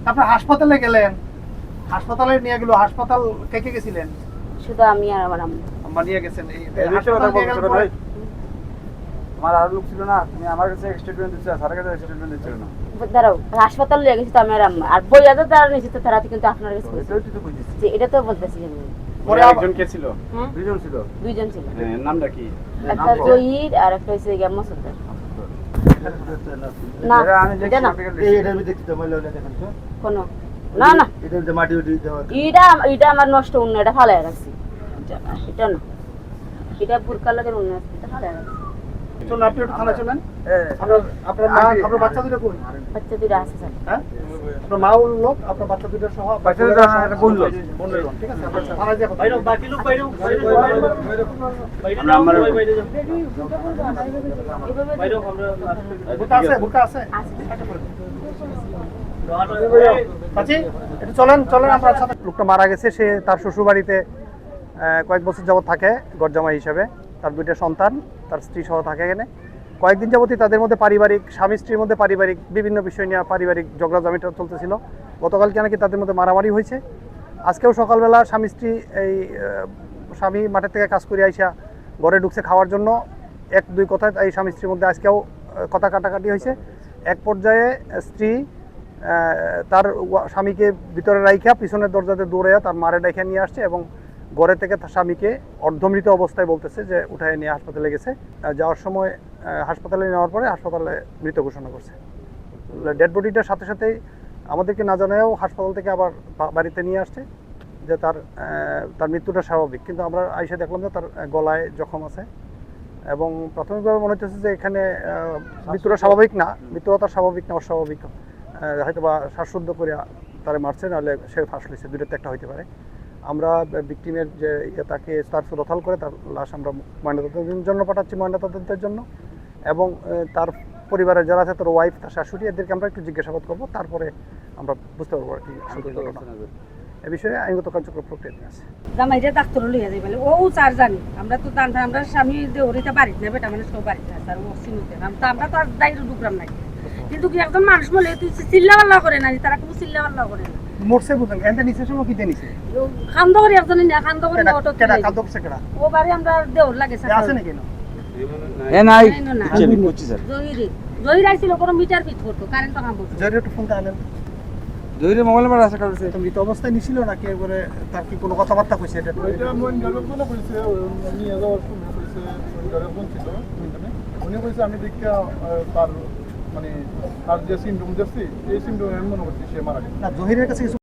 তারপর হাসপাতালে গেলেন, হাসপাতালে নিয়ে গেল, হাসপাতাল কে কে গেছিলেন? শুধু আমি আর আমার আম্মু। আম্মা নিয়ে গেছেন। এই এই বিষয়ে হাসপাতাল কথা নিয়ে বলছো গেলেন না পরে ভাই? আমার আর লোক ছিল না, তুমি আমার কাছে স্টেটমেন্ট দিচ্ছ, স্যারের কাছে স্টেটমেন্ট দিচ্ছিল না। দাঁড়াও, হাসপাতাল নিয়ে গেছি তো আমি আর আম্মু। আর বইয়া তো তারা নিশ্চিত তারা কিন্তু আপনার কাছে বলছে। এটাই তো বুঝেছি। যে এটা তো বলতেছি আমি। পরে একজন কে ছিল? হ্যাঁ, দুইজন ছিল। দুইজন ছিল। নামটা কি? একটা জহির আর একটা হচ্ছে গিয়া মসুদ্দার। না, এরা আমি দেখছি এটা না। আর্টিকেল এই দেখছি। এটা আমি দেখছি তো মহিলা দেখেন তো কোনো না না, এটা যে মাটি উঠে দেওয়া এটা আমার নষ্ট অন্য, এটা ফালাই রাখছি। এটা না, এটা বুরকা লাগের অন্য, এটা ফালাই রাখছি। চলুন আপনি একটু থানায় চলেন। হ্যাঁ, আপনার মা, আপনার বাচ্চা দুটো কই? বাচ্চা দুইটা আছে স্যার। হ্যাঁ, আপনার মা ও লোক, আপনার বাচ্চা দুটো সহ, বাচ্চা দুটো একটা বোন লোক। বোনের লোক, ঠিক আছে? আপনার থানায় যে আমরা আমার বুকা আছে, বুকা আছে। আছে। চাচি, একটু চলেন, চলেন আপনার সাথে। লোকটা মারা গেছে, সে তার শ্বশুর বাড়িতে কয়েক বছর যাবত থাকে গরজামাই হিসাবে। তার দুইটা সন্তান, তার স্ত্রী সহ থাকে এখানে। কয়েকদিন যাবতই তাদের মধ্যে পারিবারিক, স্বামী স্ত্রীর মধ্যে পারিবারিক বিভিন্ন বিষয় নিয়ে পারিবারিক ঝগড়াঝামিটা চলতেছিল। গতকালকে নাকি তাদের মধ্যে মারামারি হয়েছে। আজকেও সকালবেলা স্বামী স্ত্রী এই স্বামী মাঠের থেকে কাজ করে আইসা ঘরে ঢুকছে খাওয়ার জন্য। এক দুই কথায় এই স্বামী স্ত্রীর মধ্যে আজকেও কথা কাটাকাটি হয়েছে। এক পর্যায়ে স্ত্রী তার স্বামীকে ভিতরে রাইখা পিছনের দরজাতে দৌড়াইয়া তার মারে ডাইখা নিয়ে আসছে এবং ঘরে থেকে তার স্বামীকে অর্ধমৃত অবস্থায় বলতেছে যে উঠায় নিয়ে হাসপাতালে গেছে। যাওয়ার সময় হাসপাতালে নেওয়ার পরে হাসপাতালে মৃত ঘোষণা করছে। ডেড বডিটার সাথে সাথেই আমাদেরকে না জানায়ও হাসপাতাল থেকে আবার বাড়িতে নিয়ে আসছে যে তার মৃত্যুটা স্বাভাবিক। কিন্তু আমরা আইসা দেখলাম যে তার গলায় জখম আছে এবং প্রাথমিকভাবে মনে হচ্ছে যে এখানে মৃত্যুটা স্বাভাবিক না, মৃত্যুটা তার স্বাভাবিক না, অস্বাভাবিক। হয়তো বা শ্বাসরুদ্ধ করে তারা মারছে, নাহলে সে ফাঁস লইছে, দুটোতে একটা হইতে পারে। আমরা ভিকটিমের যে তাকে তার সুরথাল করে তার লাশ আমরা ময়নাতদন্তের জন্য পাঠাচ্ছি, ময়নাতদন্তের জন্য। এবং তার পরিবারের যারা আছে, তার ওয়াইফ, তার শাশুড়ি, এদেরকে আমরা একটু জিজ্ঞাসাবাদ করবো, তারপরে আমরা বুঝতে পারবো আর কি আসল ঘটনা। এ বিষয়ে আইনগত কার্যক্রম প্রক্রিয়া নিয়ে আছে। জামাইটা ডাক্তার লইয়া যাই বলে ও চার জানি আমরা তো জানতাম, আমরা স্বামী দেহরিতে বাড়িতে না, বেটা মানে সব বাড়িতে আছে আর ও চিনুতে আমরা তো আর দায়িত্ব ঢুকলাম নাই। কিন্তু কি একজন মানুষ বলে তুই চিল্লা পাল্লা করে না, তারা কোনো চিল্লা পাল্লা করে না। মোরসে বুঝেন এন্ড নিচে সময় কি দেনিছে খান্দ করে একজনে না, খান্দ করে অটো কেডা কাদক সেকড়া ও বাড়ি আমরা দেহর লাগে আছে নাকি না? এ নাই না আমি বুঝছি স্যার। জহির আইছিল কোনো মিটার ফিট করতো, কারেন্ট কাম করতো। জরি একটু ফোনটা আনেন। জহিরের মোবাইল নাম্বার আছে কাছে। এটা মৃত অবস্থায় নিছিল নাকি একবারে তার কি কোনো কথাবার্তা কইছে? এটা এটা মন গেলক বলে কইছে, নিয়ে যাওয়ার সময় কইছে সরকারের ফোন ছিল উনি কইছে আমি দেখা তার মানে তার যে সিমটম দেখছি এই সিমটম আমি মনে করছি সে মারা গেছে। না, জহিরের কাছে কিছু